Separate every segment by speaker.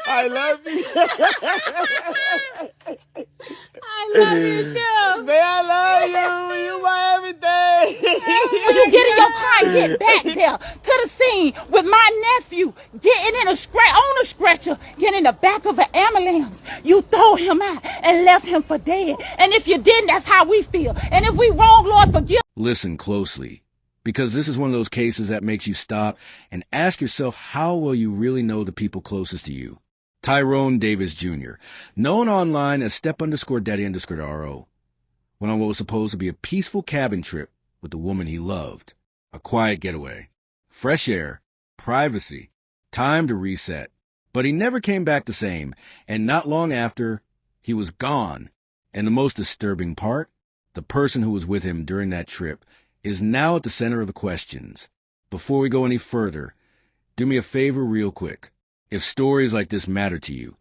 Speaker 1: I love you.
Speaker 2: I love you too.
Speaker 1: Man, I love you. You my everything.
Speaker 2: You get in your car and get back there to the scene with my nephew getting in on a stretcher, getting in the back of an ambulance. You throw him out and left him for dead. And if you didn't, that's how we feel. And if we wrong, Lord, forgive.
Speaker 3: Listen closely, because this is one of those cases that makes you stop and ask yourself how well you really know the people closest to you. Tyrone Davis Jr., known online as step_daddy_RO, went on what was supposed to be a peaceful cabin trip with the woman he loved. A quiet getaway, fresh air, privacy, time to reset. But he never came back the same, and not long after, he was gone. And the most disturbing part, the person who was with him during that trip is now at the center of the questions. Before we go any further, do me a favor real quick. If stories like this matter to you,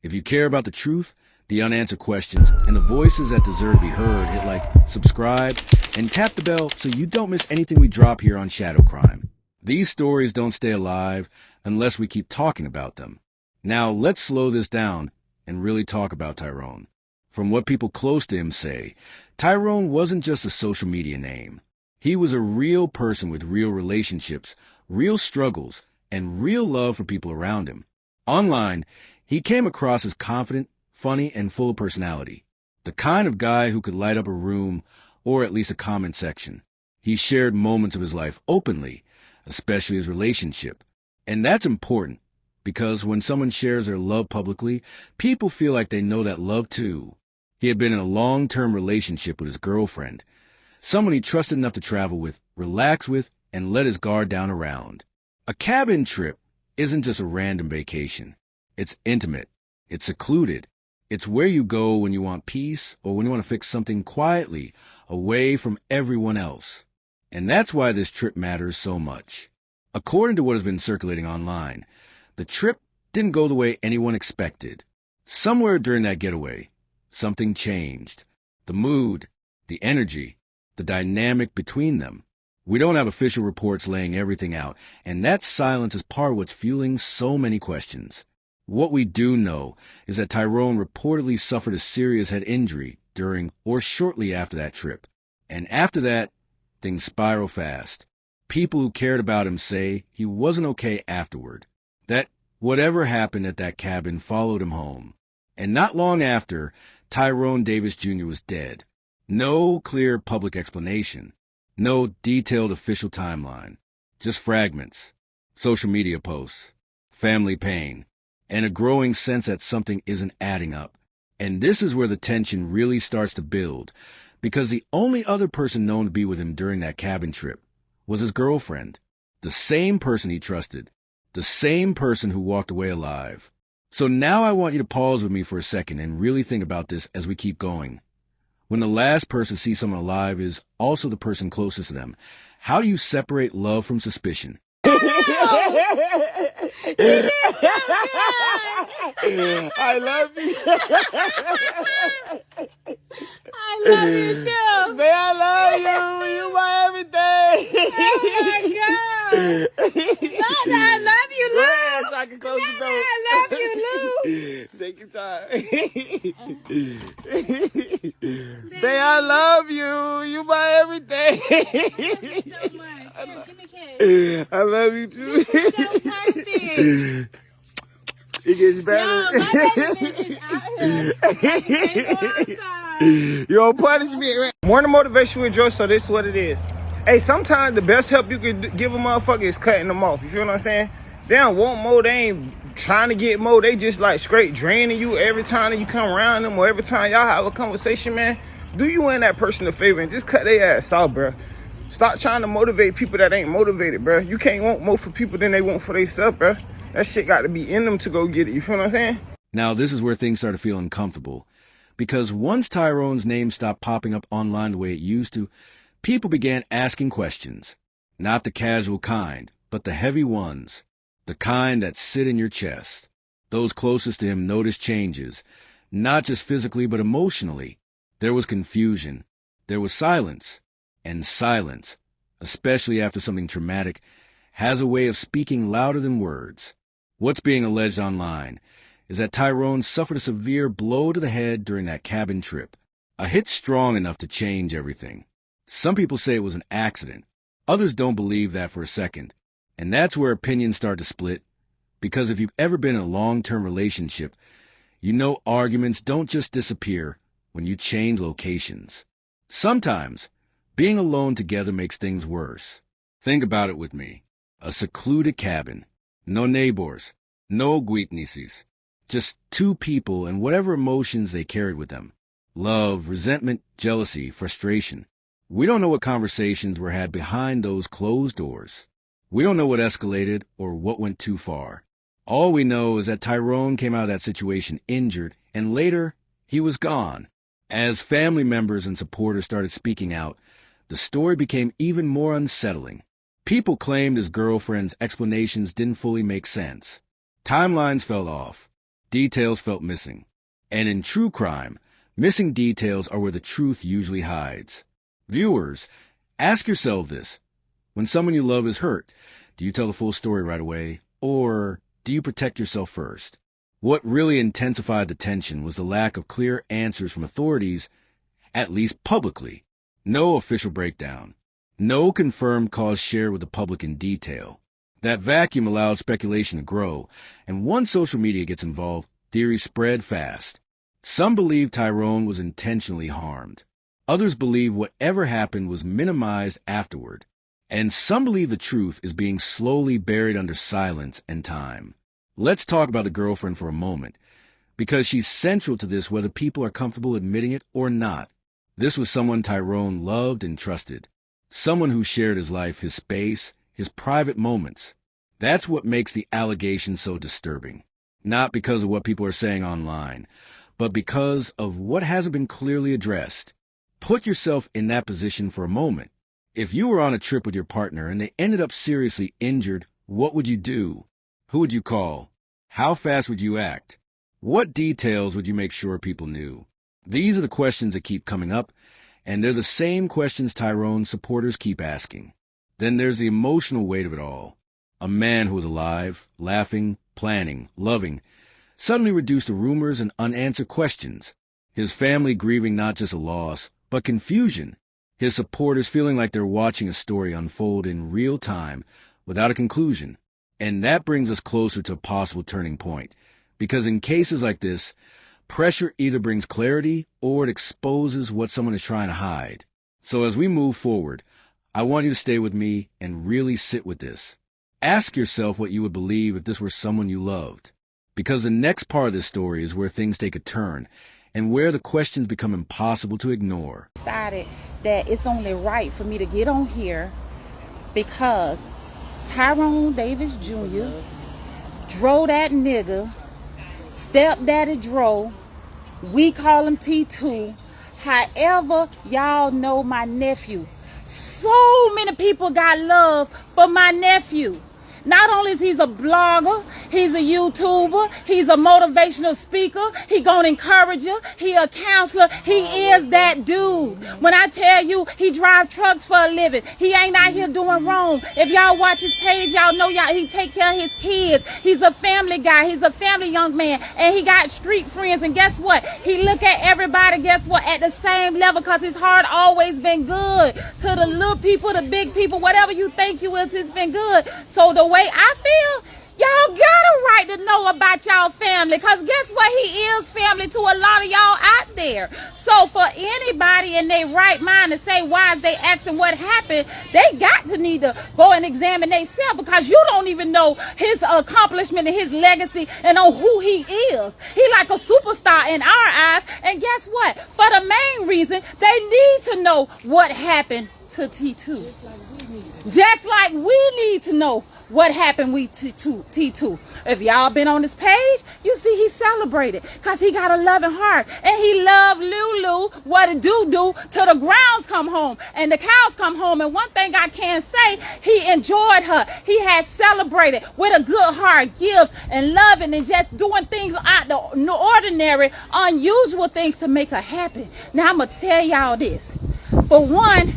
Speaker 3: if you care about the truth, the unanswered questions, and the voices that deserve to be heard, hit like, subscribe, and tap the bell so you don't miss anything we drop here on Shadow Crime. These stories don't stay alive unless we keep talking about them. Now let's slow this down and really talk about Tyrone. From what people close to him say, Tyrone wasn't just a social media name. He was a real person with real relationships, real struggles, and real love for people around him. Online, he came across as confident, funny, and full of personality. The kind of guy who could light up a room, or at least a comment section. He shared moments of his life openly, especially his relationship. And that's important, because when someone shares their love publicly, people feel like they know that love too. He had been in a long-term relationship with his girlfriend, someone he trusted enough to travel with, relax with, and let his guard down around. A cabin trip isn't just a random vacation. It's intimate. It's secluded. It's where you go when you want peace or when you want to fix something quietly, away from everyone else. And that's why this trip matters so much. According to what has been circulating online, the trip didn't go the way anyone expected. Somewhere during that getaway, something changed. The mood, the energy, the dynamic between them. We don't have official reports laying everything out, and that silence is part of what's fueling so many questions. What we do know is that Tyrone reportedly suffered a serious head injury during or shortly after that trip. And after that, things spiral fast. People who cared about him say he wasn't okay afterward. That whatever happened at that cabin followed him home. And not long after, Tyrone Davis Jr. was dead. No clear public explanation. No detailed official timeline. Just fragments, social media posts, family pain, and a growing sense that something isn't adding up. And this is where the tension really starts to build, because the only other person known to be with him during that cabin trip was his girlfriend, the same person he trusted, the same person who walked away alive. So now I want you to pause with me for a second and really think about this as we keep going. When the last person sees someone alive is also the person closest to them, how do you separate love from suspicion?
Speaker 1: I love you.
Speaker 2: I love you too.
Speaker 1: Man, I love you. You my everything.
Speaker 2: Oh my God. Lord, I love you, Lou.
Speaker 1: Yeah, so I can close the door.
Speaker 2: I love you, Lou.
Speaker 1: Take your time. Man, I love you. You my everything.
Speaker 2: Thank you so much. Here, give me a kiss.
Speaker 1: I love you too.
Speaker 2: You're so perfect.
Speaker 1: It gets better.
Speaker 2: Yo, my baby is out here. I can't go outside.
Speaker 1: You don't punish me, right?
Speaker 4: Morning motivation with Joy, so this is what it is. Hey, sometimes the best help you can give a motherfucker is cutting them off. You feel what I'm saying? They don't want more. They ain't trying to get more. They just like straight draining you every time that you come around them or every time y'all have a conversation, man. Do you and that person a favor and just cut their ass off, bro. Stop trying to motivate people that ain't motivated, bro. You can't want more for people than they want for themselves, bro. That shit got to be in them to go get it. You feel what I'm saying?
Speaker 3: Now, this is where things start to feel uncomfortable. Because once Tyrone's name stopped popping up online the way it used to, people began asking questions. Not the casual kind, but the heavy ones. The kind that sit in your chest. Those closest to him noticed changes, not just physically but emotionally. There was confusion. There was silence. And silence, especially after something traumatic, has a way of speaking louder than words. What's being alleged online is that Tyrone suffered a severe blow to the head during that cabin trip, a hit strong enough to change everything. Some people say it was an accident. Others don't believe that for a second. And that's where opinions start to split, because if you've ever been in a long-term relationship, you know arguments don't just disappear when you change locations. Sometimes, being alone together makes things worse. Think about it with me. A secluded cabin. No neighbors. No güitnises. Just two people and whatever emotions they carried with them. Love, resentment, jealousy, frustration. We don't know what conversations were had behind those closed doors. We don't know what escalated or what went too far. All we know is that Tyrone came out of that situation injured, and later, he was gone. As family members and supporters started speaking out, the story became even more unsettling. People claimed his girlfriend's explanations didn't fully make sense. Timelines fell off. Details felt missing. And in true crime, missing details are where the truth usually hides. Viewers, ask yourself this. When someone you love is hurt, do you tell the full story right away? Or do you protect yourself first? What really intensified the tension was the lack of clear answers from authorities, at least publicly. No official breakdown. No confirmed cause shared with the public in detail. That vacuum allowed speculation to grow, and once social media gets involved, theories spread fast. Some believe Tyrone was intentionally harmed. Others believe whatever happened was minimized afterward. And some believe the truth is being slowly buried under silence and time. Let's talk about the girlfriend for a moment, because she's central to this whether people are comfortable admitting it or not. This was someone Tyrone loved and trusted. Someone who shared his life, his space, his private moments. That's what makes the allegation so disturbing. Not because of what people are saying online, but because of what hasn't been clearly addressed. Put yourself in that position for a moment. If you were on a trip with your partner and they ended up seriously injured, what would you do? Who would you call? How fast would you act? What details would you make sure people knew? These are the questions that keep coming up, and they're the same questions Tyrone's supporters keep asking. Then there's the emotional weight of it all. A man who was alive, laughing, planning, loving, suddenly reduced to rumors and unanswered questions. His family grieving not just a loss, but confusion. His supporters feeling like they're watching a story unfold in real time without a conclusion. And that brings us closer to a possible turning point. Because in cases like this, pressure either brings clarity or it exposes what someone is trying to hide. So as we move forward, I want you to stay with me and really sit with this. Ask yourself what you would believe if this were someone you loved. Because the next part of this story is where things take a turn and where the questions become impossible to ignore.
Speaker 2: Decided that it's only right for me to get on here because Tyrone Davis Jr. drove that nigga, stepdaddy drove, we call him T2. However, y'all know my nephew. So many people got love for my nephew. Not only is he a blogger, he's a YouTuber, he's a motivational speaker, he gonna encourage you, he a counselor, he is that dude. When I tell you he drive trucks for a living, he ain't out here doing wrong. If y'all watch his page, y'all know he take care of his kids. He's a family guy, he's a family young man, and he got street friends, and guess what? He look at everybody, guess what, at the same level, because his heart always been good. To the little people, the big people, whatever you think you is, it's been good. So the way I feel, y'all got a right to know about y'all family, because guess what? He is family to a lot of y'all out there. So for anybody in their right mind to say why is they asking what happened, they got to need to go and examine themselves, because you don't even know his accomplishment and his legacy and on who he is. He like a superstar in our eyes, and guess what? For the main reason, they need to know what happened to T2. Just like we need to know what happened with T2. If y'all been on this page, you see he celebrated because he got a loving heart. And he loved Lulu, what it do till the grounds come home and the cows come home. And one thing I can say, he enjoyed her. He had celebrated with a good heart, gifts and loving and just doing things out the ordinary, unusual things to make her happy. Now I'm going to tell y'all this. For one,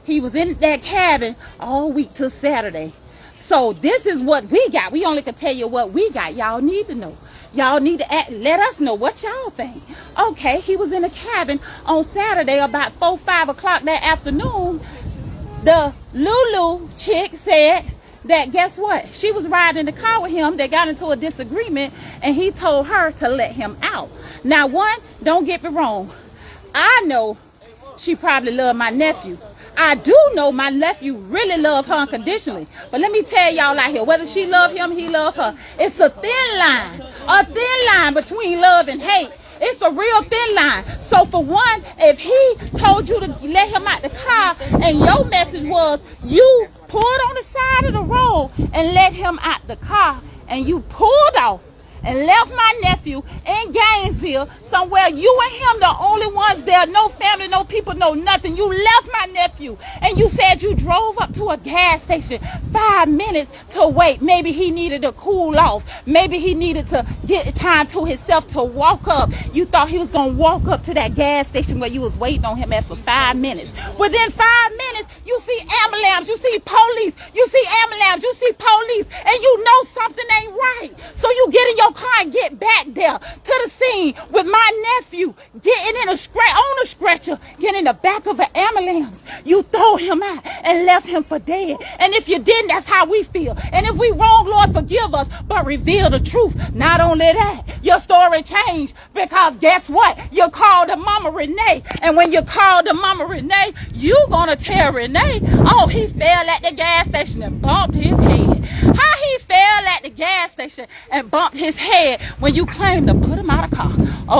Speaker 2: he was in that cabin all week till Saturday. So this is what we got. We only can tell you what we got. Y'all need to know. Y'all need to let us know what y'all think. Okay, he was in a cabin on Saturday about 4, 5 o'clock that afternoon. The Lulu chick said that, guess what? She was riding in the car with him. They got into a disagreement, and he told her to let him out. Now, one, don't get me wrong. I know she probably loved my nephew. I do know my nephew really loved her unconditionally. But let me tell y'all out here, whether she loved him, he loved her. It's a thin line between love and hate. It's a real thin line. So for one, if he told you to let him out the car and your message was you pulled on the side of the road and let him out the car and you pulled off and left my nephew in Gainesville, somewhere you and him the only ones there, no family, no people, no nothing. You left my nephew and you said you drove up to a gas station 5 minutes to wait. Maybe he needed to cool off. Maybe he needed to get time to himself to walk up. You thought he was going to walk up to that gas station where you was waiting on him at for 5 minutes. Within 5 minutes, you see ambulance, you see police, you see ambulance, you see police, and you know something ain't right. So you get in your car and get back there to the scene with my nephew getting in on a stretcher, getting in the back of an ambulance. You throw him out and left him for dead. And if you didn't, that's how we feel. And if we wrong, Lord, forgive us, but reveal the truth. Not only that, your story changed, because guess what? You called the Mama Renee, and when you called the Mama Renee, you gonna tell Renee, oh, he fell at the gas station and bumped his head. How he fell at the gas station and bumped his head when you claimed to put him out of car.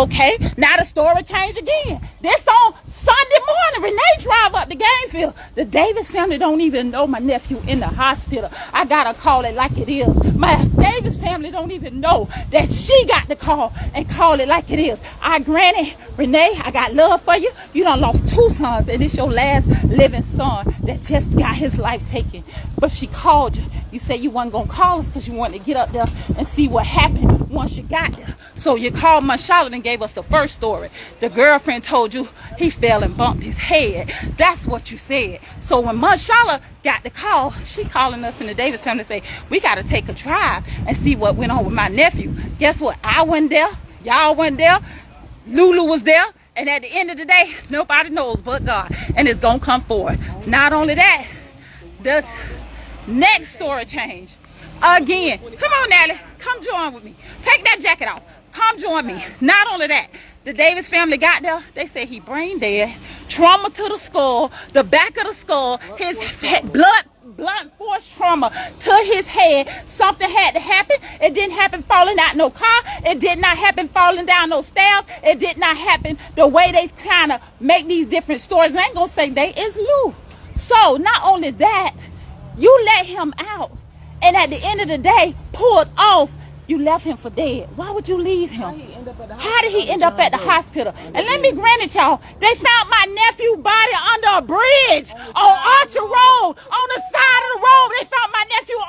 Speaker 2: Okay, now the story changed again. This on Sunday morning, Renee drive up to Gainesville. The Davis family don't even know my nephew in the hospital. I gotta call it like it is. My Davis family don't even know that she got the call and call it like it is. Granted, Renee, I got love for you. You done lost 2 sons, and it's your last living son that just got his life taken. But she called you. You said you wasn't gonna call us because you wanted to get up there and see what happened once you got there. So you called my Charlotte and gave us the first story. The girlfriend told you he fell and bumped his head. That's what you said. So when Charlotte got the call, she calling us in the Davis family to say, we got to take a drive and see what went on with my nephew. Guess what? I wasn't there. Y'all wasn't there. Lulu was there. And at the end of the day, nobody knows but God. And it's going to come forward. Not only that, the next story change. Again, come on, Natalie. Come join with me. Take that jacket off. Come join me. Not only that, the Davis family got there. They said he brain dead, trauma to the skull, the back of the skull, his blunt force trauma to his head. Something had to happen. It didn't happen falling out no car. It did not happen falling down no stairs. It did not happen the way they kind of make these different stories. And I ain't gonna say they is Lou. So not only that, you let him out, and at the end of the day, pulled off. You left him for dead. Why would you leave him? How did he end up at the hospital? And let me grant it, y'all. They found my nephew's body under a bridge on Archer Road. On the side of the road, they found my nephew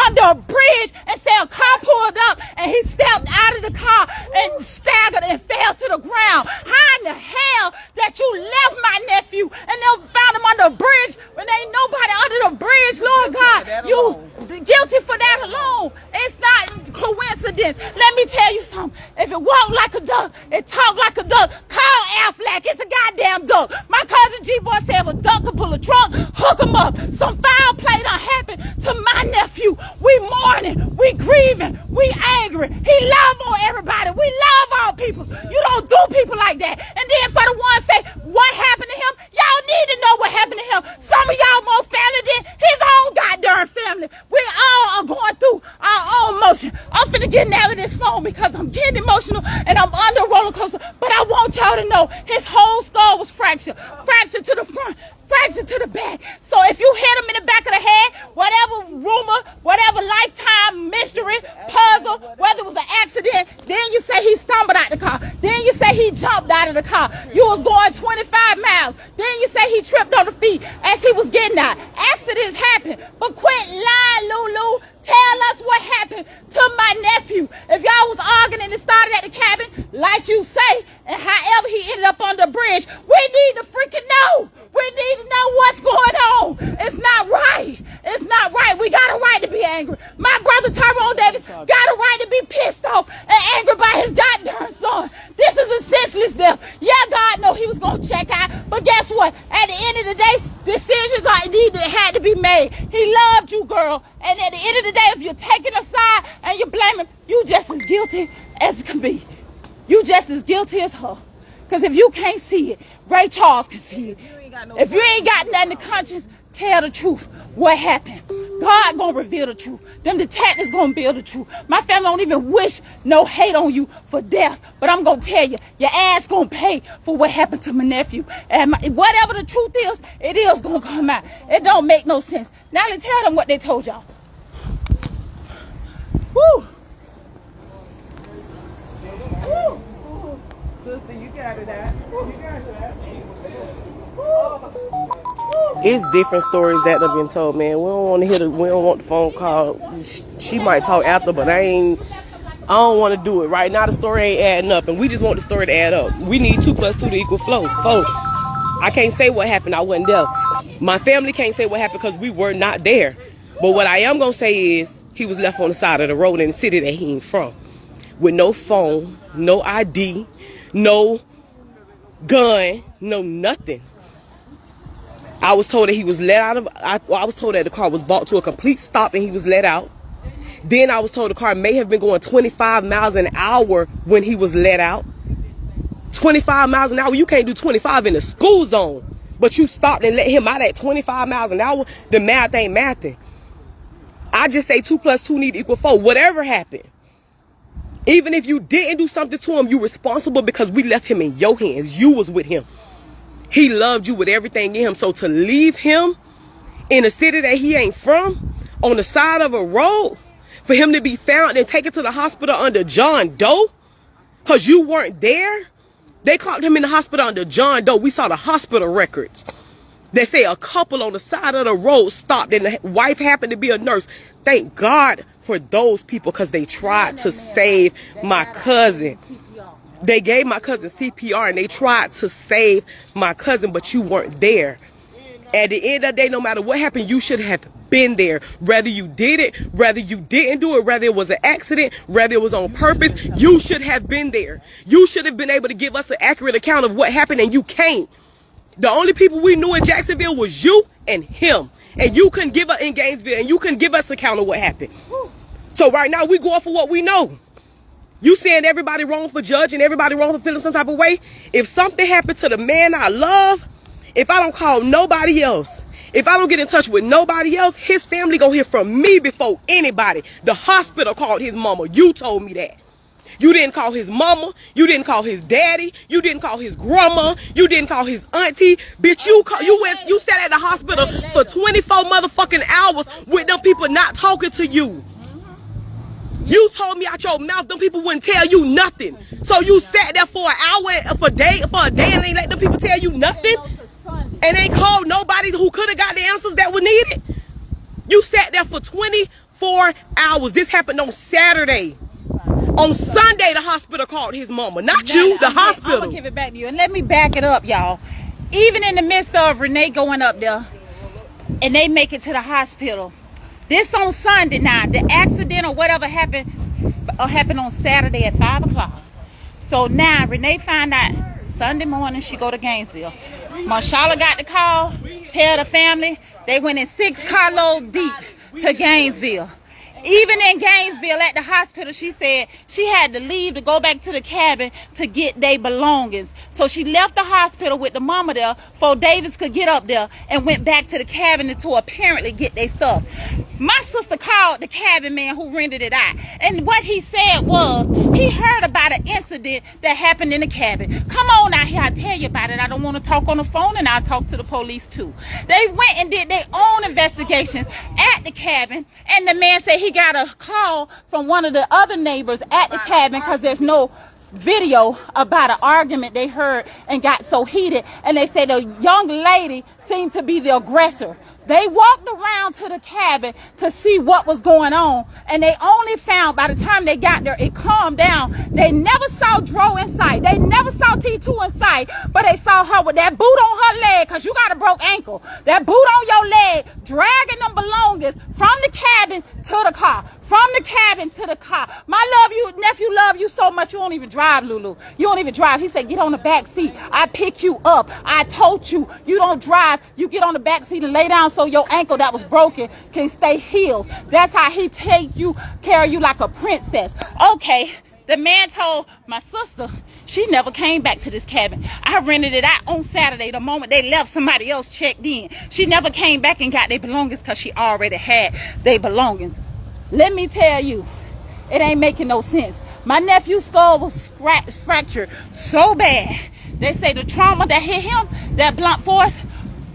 Speaker 2: under a bridge and said a car pulled up and he stepped out of the car and staggered and fell to the ground. How in the hell that you left my nephew and then found him under a bridge when ain't nobody under the bridge, Lord God? You guilty for that alone. It's not coincidence. Let me tell you something. If it walked like a duck, it talked like a duck, call Aflac. It's a goddamn duck. My cousin G-Boy said if a duck could pull a trunk, hook him up. Some foul play done happened to my nephew. We mourning, we grieving, we angry. He love on everybody. We love all people. You don't do people like that. And then for the ones say, what happened to him? Y'all need to know what happened to him. Some of y'all more family than his own goddamn family. We all are going through our own motion. I'm finna get out of this phone because I'm getting emotional and I'm under a roller coaster. But I want y'all to know his whole skull was fractured. Fractured to the front, fractured to the back. So if you hit him in the back of the head, whatever rumor, whatever lifetime mystery, puzzle, whether it was an accident, then you say he stumbled out the car. Then you say he jumped out of the car. You was going 25 miles. Then you say he tripped on the feet as he was getting out. Accidents happen. But quit lying, Lulu. Tell us what happened to my nephew. If y'all was arguing and it started at the cabin, like you say, and however he ended up on the bridge, we need to freaking know. We need to know what's going on. It's not right. It's not right. We got a right right to be angry. My brother Tyrone Davis got a right to be pissed off and angry by his goddamn son. This is a senseless death. Yeah, God know he was going to check out. But guess what? At the end of the day, decisions had to be made. He loved you, girl. And at the end of the day, if you're taking a side and you're blaming, you just as guilty as can be. You just as guilty as her. Because if you can't see it, Ray Charles can see it. If you ain't got nothing to conscience, tell the truth. What happened? God gonna reveal the truth. Them detectives gonna build the truth. My family don't even wish no hate on you for death. But I'm gonna tell you, your ass gonna pay for what happened to my nephew. And whatever the truth is, it is gonna come out. It don't make no sense. Now let's tell them what they told y'all. Woo! Woo!
Speaker 5: Sister, you got it out. You got it out.
Speaker 6: It's different stories that have been told, man. We don't want to hear we don't want the phone call. She might talk after, but I don't want to do it right now. The story ain't adding up, and we just want the story to add up. We need 2 + 2 to equal 4. I can't say what happened. I wasn't there. My family can't say what happened because we were not there. But what I am gonna say is he was left on the side of the road in the city that he ain't from, with no phone, no ID, no gun, no nothing. I was told that he was let out of, I was told that the car was brought to a complete stop and he was let out. Then I was told the car may have been going 25 miles an hour when he was let out. 25 miles an hour, you can't do 25 in the school zone. But you stopped and let him out at 25 miles an hour, the math ain't mathing. I just say 2 + 2 need to equal 4, whatever happened. Even if you didn't do something to him, you responsible because we left him in your hands. You was with him. He loved you with everything in him. So to leave him in a city that he ain't from, on the side of a road, for him to be found and taken to the hospital under John Doe, because you weren't there. They caught him in the hospital under John Doe. We saw the hospital records. They say a couple on the side of the road stopped and the wife happened to be a nurse. Thank God for those people because they tried to save my cousin. They gave my cousin CPR and they tried to save my cousin, but you weren't there. At the end of the day, no matter what happened, you should have been there. Whether you did it, whether you didn't do it, whether it was an accident, whether it was on purpose, you should have been there. You should have been able to give us an accurate account of what happened, and you can't. The only people we knew in Jacksonville was you and him. And you couldn't give us in Gainesville, and you couldn't give us an account of what happened. So right now, we going for what we know. You saying everybody wrong for judging, everybody wrong for feeling some type of way? If something happened to the man I love, if I don't call nobody else, if I don't get in touch with nobody else, his family gonna hear from me before anybody. The hospital called his mama. You told me that. You didn't call his mama. You didn't call his daddy. You didn't call his grandma. You didn't call his auntie. Bitch, you sat at the hospital for 24 motherfucking hours with them people not talking to you. You told me out your mouth them people wouldn't tell you nothing. So you sat there for an hour, for a day, and ain't let them people tell you nothing? And ain't called nobody who could have got the answers that were needed? You sat there for 24 hours. This happened on Saturday. On Sunday, the hospital called his mama. Not you, the hospital.
Speaker 2: I'm gonna give it back to you. And let me back it up, y'all. Even in the midst of Renee going up there, and they make it to the hospital. This on Sunday now. The accident or whatever happened on Saturday at 5 o'clock. So now Renee find out Sunday morning she go to Gainesville. Marshala got the call, tell the family. They went in 6 carloads deep to Gainesville. Even in Gainesville at the hospital, she said she had to leave to go back to the cabin to get their belongings. So she left the hospital with the mama there before Davis could get up there and went back to the cabin to apparently get their stuff. My sister called the cabin man who rented it out. And what he said was he heard about an incident that happened in the cabin. Come on out here, I'll tell you about it. I don't want to talk on the phone, and I'll talk to the police too. They went and did their own investigations at the cabin, and the man said he got a call from one of the other neighbors at the cabin because there's no video about an argument they heard and got so heated, and they said the young lady seemed to be the aggressor They walked around to the cabin to see what was going on, and they only found, by the time they got there, it calmed down. They never saw Dro in sight. They never saw T2 in sight, but they saw her with that boot on her leg, because you got a broke ankle. That boot on your leg, dragging them belongings from the cabin to the car. From the cabin to the car. My nephew love you so much, you don't even drive, Lulu. You don't even drive. He said, get on the back seat. I pick you up. I told you, you don't drive. You get on the back seat and lay down so your ankle that was broken can stay healed. That's how he carry you like a princess. Okay. The man told my sister she never came back to this cabin. I rented it out on Saturday. The moment they left, somebody else checked in. She never came back and got their belongings because she already had their belongings. Let me tell you, it ain't making no sense. My nephew's skull was fractured so bad. They say the trauma that hit him, that blunt force,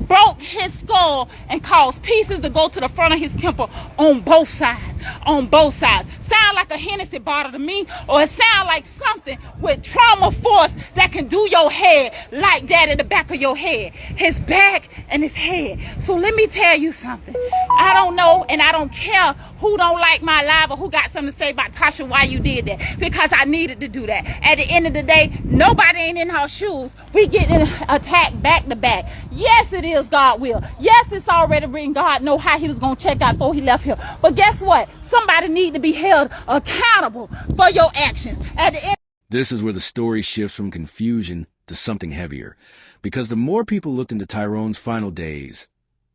Speaker 2: broke his skull and caused pieces to go to the front of his temple on both sides. On both sides. Sound like a Hennessy bottle to me, or it sound like something with trauma force that can do your head like that in the back of your head. His back and his head. So let me tell you something. I don't know, and I don't care who don't like my live or who got something to say about Tasha why you did that, because I needed to do that. At the end of the day, nobody ain't in her shoes. We getting attacked back to back. Yes, it is God will. Yes, it's already written. God know how he was going to check out before he left here. But guess what? Somebody need to be held accountable for your actions. At the end.
Speaker 3: This is where the story shifts from confusion to something heavier, because the more people looked into Tyrone's final days,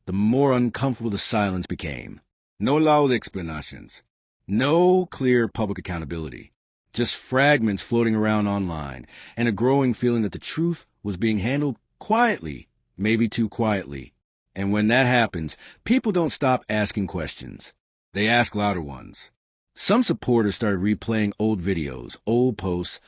Speaker 3: the more uncomfortable the silence became. No loud explanations, no clear public accountability, just fragments floating around online, and a growing feeling that the truth was being handled quietly, maybe too quietly. And when that happens, people don't stop asking questions. They ask louder ones. Some supporters started replaying old videos, old posts,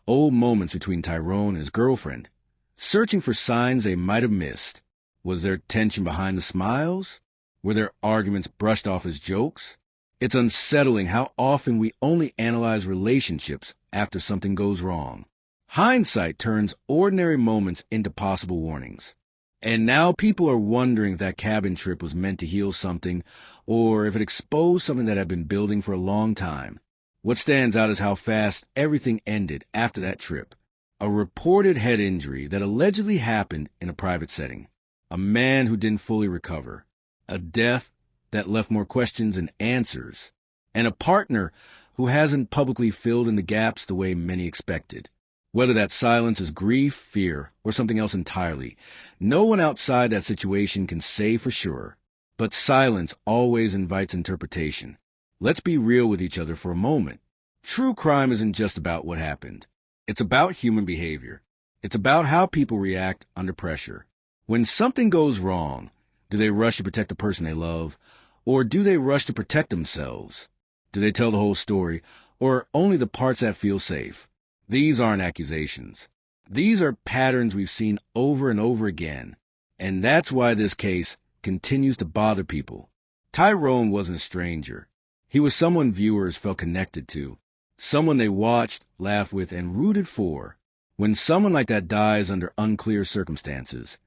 Speaker 3: old moments between Tyrone and his girlfriend, searching for signs they might have missed. Was there tension behind the smiles? Were their arguments brushed off as jokes? It's unsettling how often we only analyze relationships after something goes wrong. Hindsight turns ordinary moments into possible warnings. And now people are wondering if that cabin trip was meant to heal something, or if it exposed something that had been building for a long time. What stands out is how fast everything ended after that trip. A reported head injury that allegedly happened in a private setting. A man who didn't fully recover. A death that left more questions than answers. And a partner who hasn't publicly filled in the gaps the way many expected. Whether that silence is grief, fear, or something else entirely, no one outside that situation can say for sure. But silence always invites interpretation. Let's be real with each other for a moment. True crime isn't just about what happened. It's about human behavior. It's about how people react under pressure. When something goes wrong, do they rush to protect the person they love, or do they rush to protect themselves? Do they tell the whole story, or only the parts that feel safe? These aren't accusations. These are patterns we've seen over and over again, and that's why this case continues to bother people. Tyrone wasn't a stranger. He was someone viewers felt connected to, someone they watched, laughed with, and rooted for. When someone like that dies under unclear circumstances,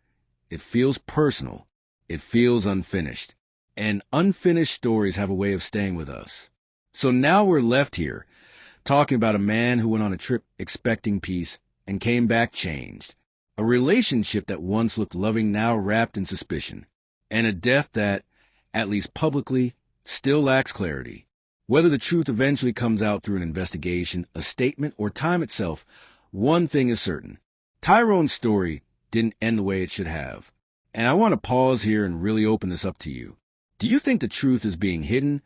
Speaker 3: it feels personal. It feels unfinished. And unfinished stories have a way of staying with us. So now we're left here, talking about a man who went on a trip expecting peace and came back changed. A relationship that once looked loving now wrapped in suspicion. And a death that, at least publicly, still lacks clarity. Whether the truth eventually comes out through an investigation, a statement, or time itself, one thing is certain. Tyrone's story didn't end the way it should have. And I want to pause here and really open this up to you. Do you think the truth is being hidden,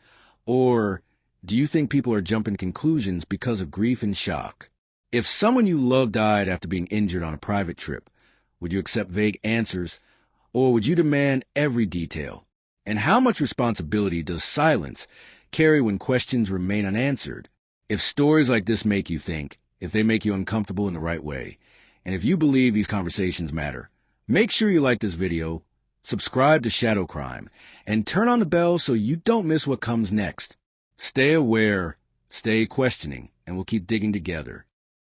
Speaker 3: or do you think people are jumping conclusions because of grief and shock? If someone you love died after being injured on a private trip, would you accept vague answers, or would you demand every detail? And how much responsibility does silence carry when questions remain unanswered? If stories like this make you think, if they make you uncomfortable in the right way, and if you believe these conversations matter, make sure you like this video, subscribe to Shadow Crime, and turn on the bell so you don't miss what comes next. Stay aware, stay questioning, and we'll keep digging together.